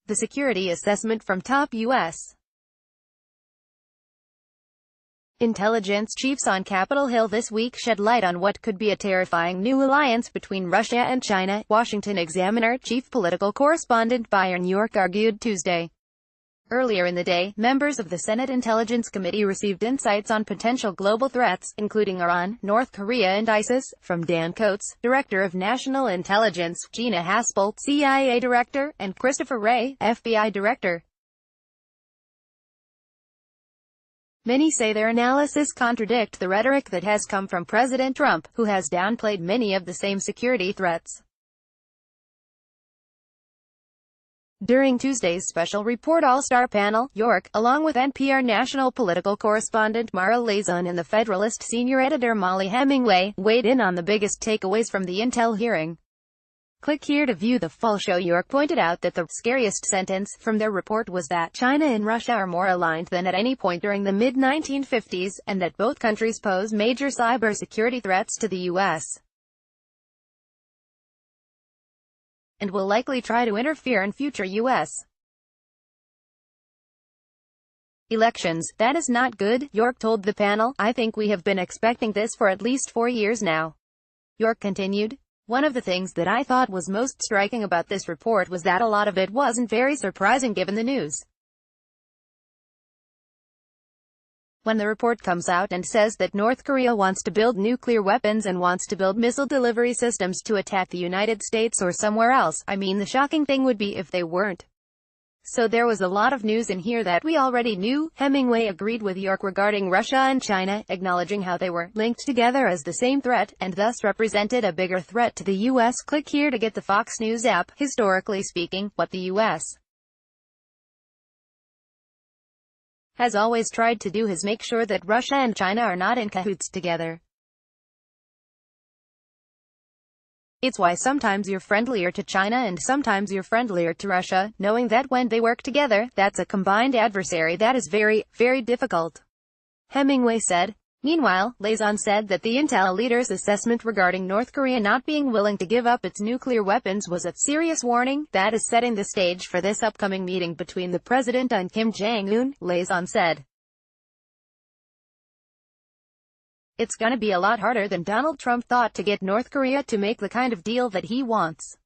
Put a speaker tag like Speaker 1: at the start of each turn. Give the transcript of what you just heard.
Speaker 1: The security assessment from top U.S. intelligence chiefs on Capitol Hill this week shed light on what could be a terrifying new alliance between Russia and China, Washington Examiner chief political correspondent Byron York argued Tuesday. Earlier in the day, members of the Senate Intelligence Committee received insights on potential global threats, including Iran, North Korea and ISIS, from Dan Coats, Director of National Intelligence, Gina Haspel, CIA Director, and Christopher Wray, FBI Director. Many say their analysis contradict the rhetoric that has come from President Trump, who has downplayed many of the same security threats. During Tuesday's special report All-Star panel, York, along with NPR national political correspondent Mara Lauzon and the Federalist senior editor Molly Hemingway, weighed in on the biggest takeaways from the intel hearing. Click here to view the full show. York pointed out that the scariest sentence from their report was that China and Russia are more aligned than at any point during the mid-1950s, and that both countries pose major cybersecurity threats to the U.S. and will likely try to interfere in future U.S. elections. That is not good, York told the panel. I think we have been expecting this for at least 4 years now. York continued. One of the things that I thought was most striking about this report was that a lot of it wasn't very surprising given the news. When the report comes out and says that North Korea wants to build nuclear weapons and wants to build missile delivery systems to attack the United States or somewhere else, I mean, the shocking thing would be if they weren't. So there was a lot of news in here that we already knew. Hemingway agreed with York regarding Russia and China, acknowledging how they were linked together as the same threat, and thus represented a bigger threat to the U.S. Click here to get the Fox News app. Historically speaking, what the U.S. has always tried to do is make sure that Russia and China are not in cahoots together. It's why sometimes you're friendlier to China and sometimes you're friendlier to Russia, knowing that when they work together, that's a combined adversary that is very, very difficult, Hemingway said. Meanwhile, Lauzon said that the intel leader's assessment regarding North Korea not being willing to give up its nuclear weapons was a serious warning that is setting the stage for this upcoming meeting between the president and Kim Jong-un, Lauzon said. It's gonna be a lot harder than Donald Trump thought to get North Korea to make the kind of deal that he wants.